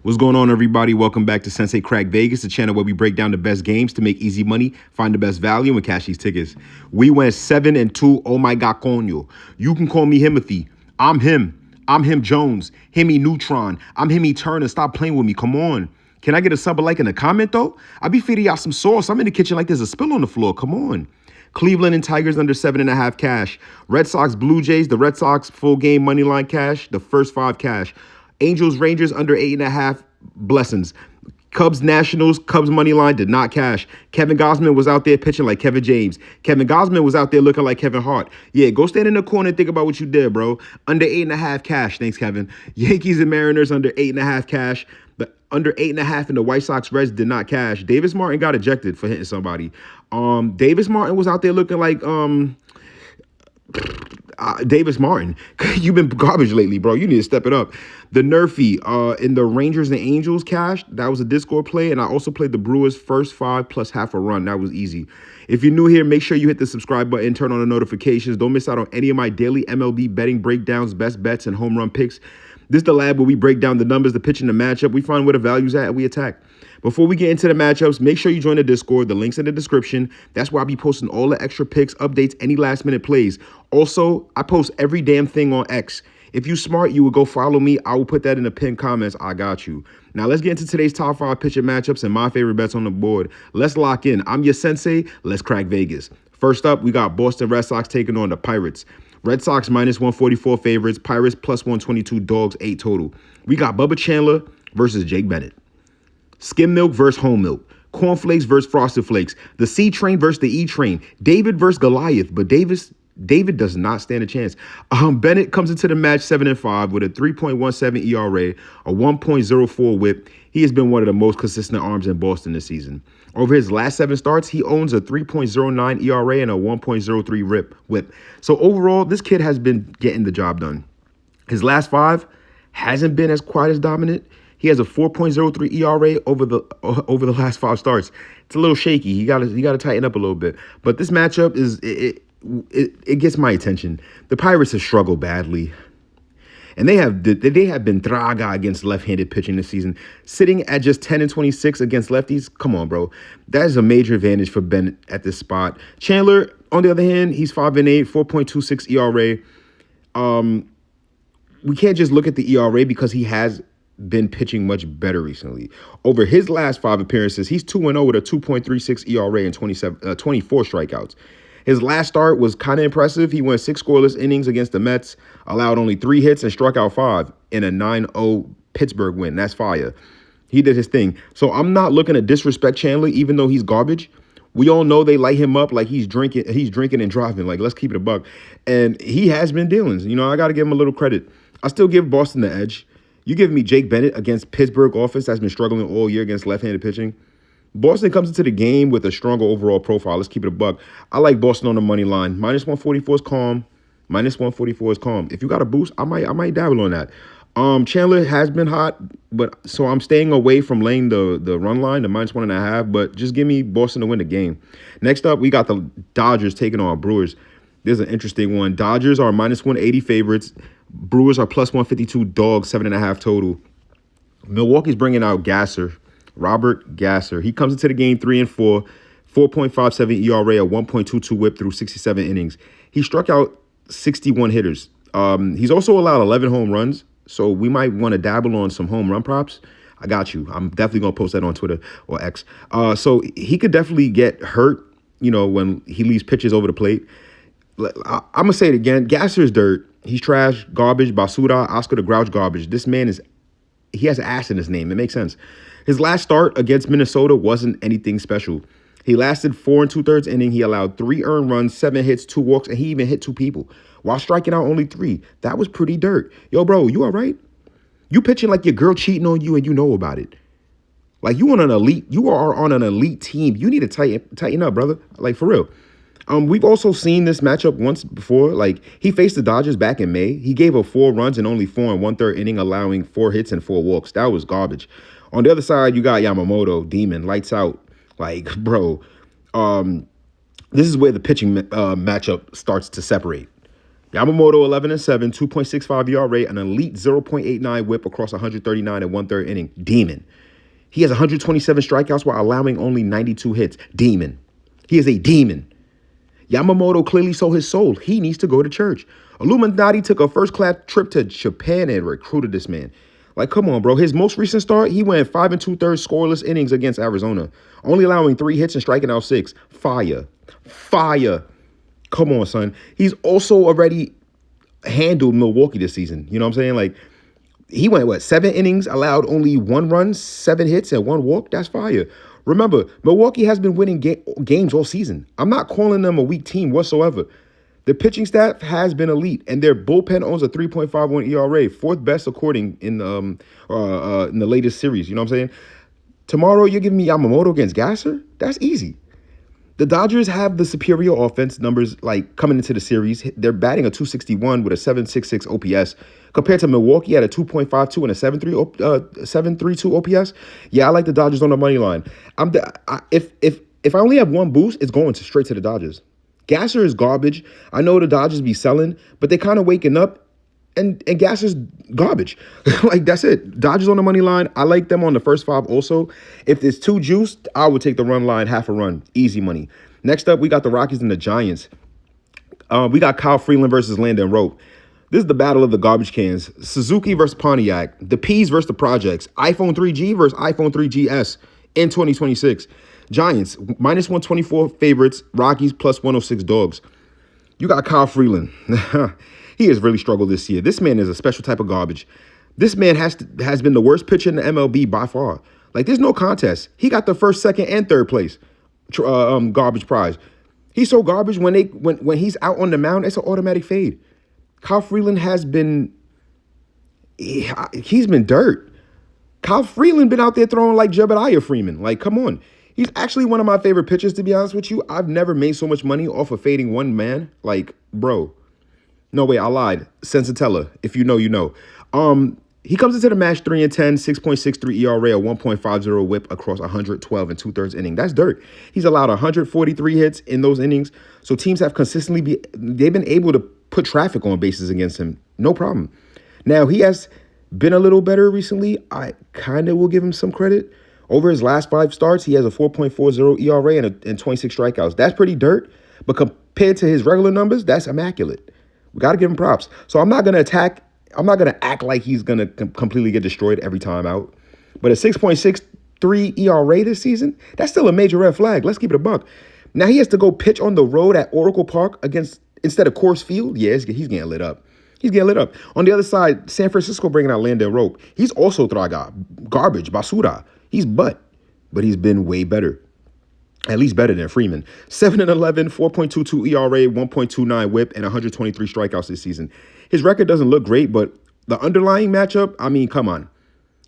What's going on, everybody? Welcome back to SENSEI CRACCED Vegas, the channel where we break down the best games to make easy money, find the best value, and cash these tickets. We went 7-2. Oh my God, coño. You can call me Himothy. I'm him. I'm him Jones. Himmy Neutron. I'm Himmy Turner. Stop playing with me. Come on. Can I get a sub or like in a comment, though? I be feeding y'all some sauce. I'm in the kitchen like there's a spill on the floor. Come on. Cleveland and Tigers under 7.5 cash. Red Sox, Blue Jays, the Red Sox full game money line cash, the first 5 cash. Angels, Rangers under 8.5 blessings. Cubs, Nationals, Cubs money line did not cash. Kevin Gausman was out there pitching like Kevin James. Kevin Gausman was out there looking like Kevin Hart. Yeah, go stand in the corner and think about what you did, bro. Under 8.5 cash. Thanks, Kevin. Yankees and Mariners under 8.5 cash. But under 8.5 in the White Sox Reds did not cash. Davis Martin got ejected for hitting somebody. Davis Martin was out there looking like Davis Martin. You've been garbage lately, bro. You need to step it up. The Nerfy in the Rangers and Angels cash, that was a Discord play. And I also played the Brewers first 5 plus half a run. That was easy. If you're new here, make sure you hit the subscribe button, turn on the notifications. Don't miss out on any of my daily MLB betting breakdowns, best bets, and home run picks. This is the lab where we break down the numbers, the pitch, and the matchup. We find where the value's at and we attack. Before we get into the matchups, make sure you join the Discord. The link's in the description. That's where I'll be posting all the extra picks, updates, any last-minute plays. Also, I post every damn thing on X. If you smart, you will go follow me. I will put that in the pinned comments. I got you. Now, let's get into today's top 5 pitcher matchups and my favorite bets on the board. Let's lock in. I'm your sensei. Let's crack Vegas. First up, we got Boston Red Sox taking on the Pirates. Red Sox minus 144 favorites. Pirates plus 122 dogs, 8 total. We got Bubba Chandler versus Jake Bennett. Skim milk versus whole milk. Cornflakes versus Frosted Flakes. The C train versus the E train. David versus Goliath. But David does not stand a chance. Bennett comes into the match 7-5 with a 3.17 ERA, a 1.04 whip. He has been one of the most consistent arms in Boston this season. Over his last 7 starts, he owns a 3.09 ERA and a 1.03 whip. So overall, this kid has been getting the job done. His last 5 hasn't been as quite as dominant. He has a 4.03 ERA over the last 5 starts. It's a little shaky. You gotta tighten up a little bit. But this matchup it gets my attention. The Pirates have struggled badly, and they have been traga against left-handed pitching this season, sitting at just 10-26 against lefties. Come on, bro. That is a major advantage for Bennett at this spot. Chandler, on the other hand, he's 5-8, 4.26 ERA. We can't just look at the ERA because he has been pitching much better recently. Over his last 5 appearances, he's 2-0 with a 2.36 ERA and 24 strikeouts. His last start was kind of impressive. He went 6 scoreless innings against the Mets, allowed only 3 hits and struck out 5 in a 9-0 Pittsburgh win. That's fire. He did his thing. So I'm not looking to disrespect Chandler, even though he's garbage. We all know they light him up like he's drinking and driving. Like, let's keep it a buck. And he has been dealing. You know, I got to give him a little credit. I still give Boston the edge. You give me Jake Bennett against Pittsburgh offense that's been struggling all year against left-handed pitching. Boston comes into the game with a stronger overall profile. Let's keep it a buck. I like Boston on the money line. Minus 144 is calm. Minus 144 is calm. If you got a boost, I might dabble on that. Chandler has been hot, but so I'm staying away from laying the run line, the minus 1.5. But just give me Boston to win the game. Next up, we got the Dodgers taking on Brewers. There's an interesting one. Dodgers are minus 180 favorites. Brewers are plus 152 dogs, 7.5 total. Milwaukee's bringing out Robert Gasser. He comes into the game 3-4, 4.57 ERA, a 1.22 whip through 67 innings. He struck out 61 hitters. He's also allowed 11 home runs, so we might want to dabble on some home run props. I got you. I'm definitely going to post that on Twitter or X. So he could definitely get hurt, you know, when he leaves pitches over the plate. I'm going to say it again. Gasser is dirt. He's trash, garbage, basura, Oscar the Grouch garbage. This man he has an ass in his name. It makes sense. His last start against Minnesota wasn't anything special. He lasted 4 2/3 inning. He allowed 3 earned runs, 7 hits, 2 walks, and he even hit 2 people while striking out only 3. That was pretty dirt. Yo, bro, you all right? You pitching like your girl cheating on you and you know about it. Like you are on an elite team. You need to tighten up, brother. Like for real. We've also seen this matchup once before. Like, he faced the Dodgers back in May. He gave up 4 runs in only 4 1/3 inning, allowing 4 hits and 4 walks. That was garbage. On the other side, you got Yamamoto, Demon, lights out. Like, bro, this is where the pitching matchup starts to separate. Yamamoto 11-7, 2.65 ERA, an elite 0.89 WHIP across 139 and one-third inning. Demon. He has 127 strikeouts while allowing only 92 hits. Demon. He is a demon. Yamamoto clearly sold his soul. He needs to go to church. Illuminati took a first-class trip to Japan and recruited this man. Like, come on, bro. His most recent start, he went 5 2/3 scoreless innings against Arizona, only allowing 3 hits and striking out 6. Fire. Fire. Come on, son. He's also already handled Milwaukee this season. You know what I'm saying? Like, he went, 7 innings, allowed only 1 run, 7 hits, and 1 walk? That's fire. Remember, Milwaukee has been winning games all season. I'm not calling them a weak team whatsoever. The pitching staff has been elite, and their bullpen owns a 3.51 ERA, 4th best according in the latest series. You know what I'm saying? Tomorrow, you're giving me Yamamoto against Gasser? That's easy. The Dodgers have the superior offense numbers, like, coming into the series. They're batting a 261 with a 766 OPS compared to Milwaukee at a 2.52 and a 732 OPS. Yeah, I like the Dodgers on the money line. If I only have one boost, it's going straight to the Dodgers. Gasser is garbage. I know the Dodgers be selling, but they kind of waking up, and Gasser's garbage. Like, that's it. Dodgers on the money line. I like them on the first 5 also. If it's too juiced, I would take the run line, half a run. Easy money. Next up, we got the Rockies and the Giants. We got Kyle Freeland versus Landon Rope. This is the battle of the garbage cans. Suzuki versus Pontiac. The P's versus the Projects. iPhone 3G versus iPhone 3GS in 2026. Giants, minus 124 favorites. Rockies, plus 106 dogs. You got Kyle Freeland. He has really struggled this year. This man is a special type of garbage. This man has been the worst pitcher in the MLB by far. Like, there's no contest. He got the first, second, and third place garbage prize. He's so garbage when he's out on the mound, it's an automatic fade. Kyle Freeland he's been dirt. Kyle Freeland been out there throwing like Jebediah Freeman. Like, come on. He's actually one of my favorite pitchers, to be honest with you. I've never made so much money off of fading one man. Like, bro. No, wait, I lied. Sensatella. If you know, you know. He comes into the match 3-10, 6.63 ERA, a 1.50 WHIP across 112 and 2/3 inning. That's dirt. He's allowed 143 hits in those innings. So teams have consistently they've been able to put traffic on bases against him. No problem. Now, he has been a little better recently. I kind of will give him some credit. Over his last 5 starts, he has a 4.40 ERA and 26 strikeouts. That's pretty dirt. But compared to his regular numbers, that's immaculate. We got to give him props. So I'm not going to act like he's going to completely get destroyed every time out. But a 6.63 ERA this season, that's still a major red flag. Let's keep it a buck. Now he has to go pitch on the road at Oracle Park instead of Coors Field. Yeah, he's getting lit up. He's getting lit up. On the other side, San Francisco bringing out Landon Rope. He's also garbage, basura. He's but he's been way better. At least better than Freeman. 7-11, 4.22 ERA, 1.29 WHIP, and 123 strikeouts this season. His record doesn't look great, but the underlying matchup, I mean, come on.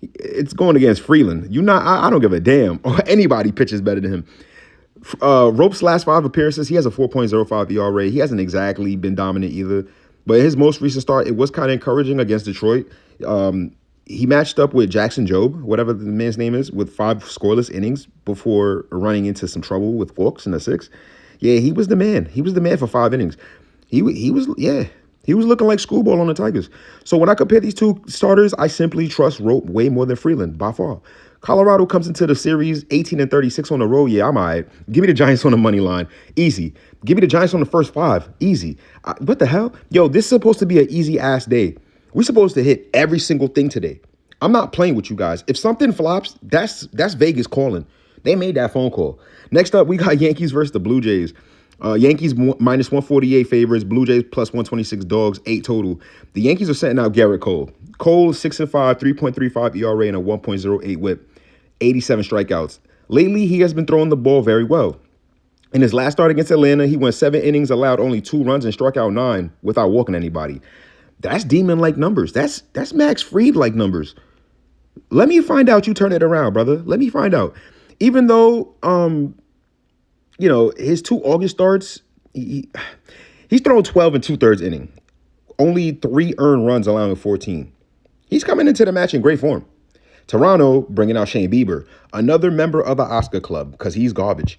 It's going against Freeland. I don't give a damn. Or anybody pitches better than him. Rope's last 5 appearances, he has a 4.05 ERA. He hasn't exactly been dominant either. But his most recent start, it was kind of encouraging against Detroit. He matched up with Jackson Jobe, whatever the man's name is, with 5 scoreless innings before running into some trouble with walks in the 6th. Yeah, he was the man. He was the man for 5 innings. He was looking like schoolball on the Tigers. So when I compare these 2 starters, I simply trust Rope way more than Freeland by far. Colorado comes into the series 18-36 on the road. Yeah, I'm all right. Give me the Giants on the money line. Easy. Give me the Giants on the first 5. Easy. What the hell? Yo, this is supposed to be an easy-ass day. We're supposed to hit every single thing today. I'm not playing with you guys. If something flops, that's Vegas calling. They made that phone call. Next up, we got Yankees versus the Blue Jays. Yankees minus 148 favorites, Blue Jays plus 126 dogs, 8 total. The Yankees are setting out Garrett Cole. Cole 6-5, 3.35 ERA and a 1.08 WHIP, 87 strikeouts. Lately, he has been throwing the ball very well. In his last start against Atlanta, he went 7 innings, allowed only 2 runs, and struck out 9 without walking anybody. That's demon-like numbers. That's Max Fried-like numbers. Let me find out you turn it around, brother. Let me find out. Even though, his 2 August starts, he's thrown 12 and 2/3 inning. Only 3 earned runs, allowing 14. He's coming into the match in great form. Toronto bringing out Shane Bieber, another member of the Oscar Club, because he's garbage.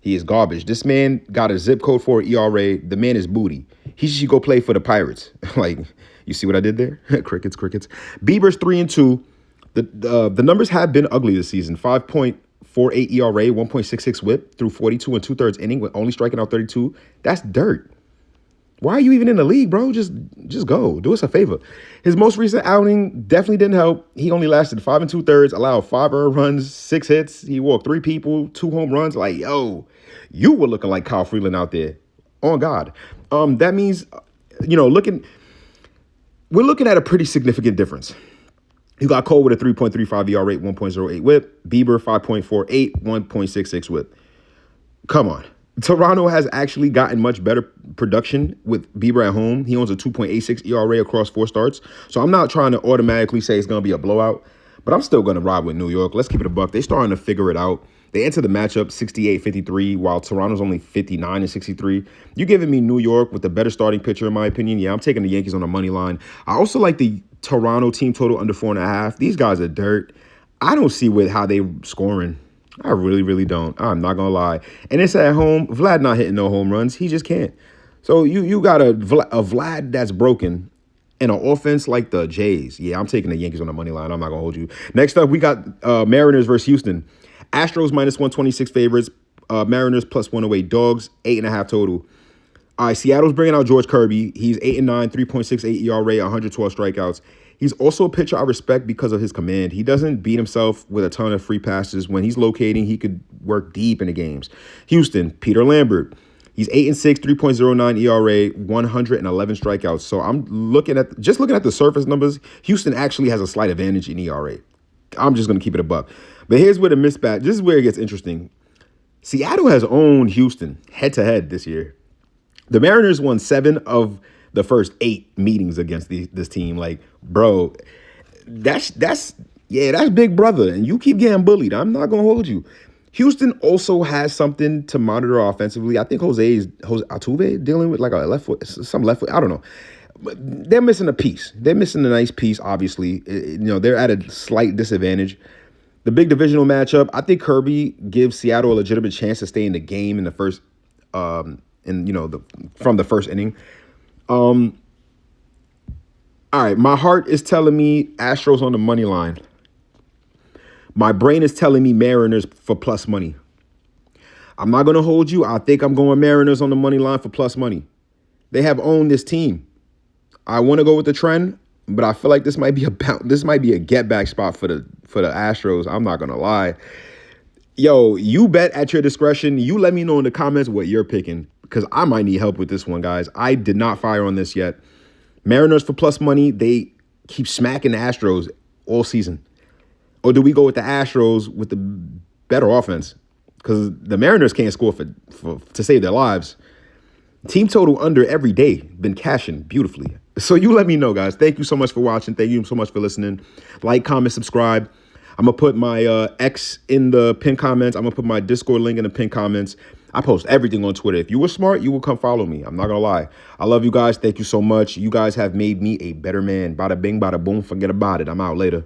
He is garbage. This man got a zip code for ERA. The man is booty. He should go play for the Pirates. Like, you see what I did there? Crickets. Bieber's 3-2. The numbers have been ugly this season. 5.48 ERA, 1.66 WHIP through 42 and 2/3 inning with only striking out 32. That's dirt. Why are you even in the league, bro? Just go. Do us a favor. His most recent outing definitely didn't help. He only lasted 5 2/3, allowed 5 earned runs, 6 hits. He walked 3 people, 2 home runs. Like, yo, you were looking like Kyle Freeland out there. On God. That means, we're looking at a pretty significant difference. You got Cole with a 3.35 ERA, 1.08 WHIP. Bieber, 5.48, 1.66 WHIP. Come on. Toronto has actually gotten much better production with Bieber at home. He owns a 2.86 ERA across 4 starts. So I'm not trying to automatically say it's going to be a blowout, but I'm still going to ride with New York. Let's keep it a buck. They're starting to figure it out. They enter the matchup 68-53, while Toronto's only 59-63. You're giving me New York with the better starting pitcher, in my opinion. Yeah, I'm taking the Yankees on the money line. I also like the Toronto team total under 4.5. These guys are dirt. I don't see how they scoring. I really, really don't. I'm not going to lie. And it's at home. Vlad not hitting no home runs. He just can't. So you got a Vlad that's broken and an offense like the Jays. Yeah, I'm taking the Yankees on the money line. I'm not going to hold you. Next up, we got Mariners versus Houston. Astros minus 126 favorites. Mariners plus 108 dogs. 8.5 total. All right, Seattle's bringing out George Kirby. He's 8-9, 3.68 ERA, 112 strikeouts. He's also a pitcher I respect because of his command. He doesn't beat himself with a ton of free passes. When he's locating, he could work deep into games. Houston, Peter Lambert. He's 8-6, 3.09 ERA, 111 strikeouts. So I'm looking at the surface numbers. Houston actually has a slight advantage in ERA. I'm just going to keep it a buck. But here's where the mismatch. This is where it gets interesting. Seattle has owned Houston head-to-head this year. The Mariners won 7 of the first 8 meetings against this team. Like, bro, that's big brother. And you keep getting bullied. I'm not going to hold you. Houston also has something to monitor offensively. I think Jose Altuve dealing with like some left foot. I don't know. But they're missing a piece. They're missing a nice piece, obviously. They're at a slight disadvantage. The big divisional matchup, I think Kirby gives Seattle a legitimate chance to stay in the game in the first, from the first inning. All right, my heart is telling me Astros on the money line. My brain is telling me Mariners for plus money. I'm not going to hold you. I think I'm going Mariners on the money line for plus money. They have owned this team. I want to go with the trend, but I feel like this might be a get back spot for the Astros. I'm not going to lie. Yo, you bet at your discretion. You let me know in the comments what you're picking because I might need help with this one, guys. I did not fire on this yet. Mariners for plus money. They keep smacking the Astros all season. Or do we go with the Astros with the better offense? Because the Mariners can't score to save their lives. Team total under every day. Been cashing beautifully. So you let me know, guys. Thank you so much for watching. Thank you so much for listening. Like, comment, subscribe. I'm going to put my X in the pinned comments. I'm going to put my Discord link in the pinned comments. I post everything on Twitter. If you were smart, you will come follow me. I'm not going to lie. I love you guys. Thank you so much. You guys have made me a better man. Bada bing, bada boom. Forget about it. I'm out later.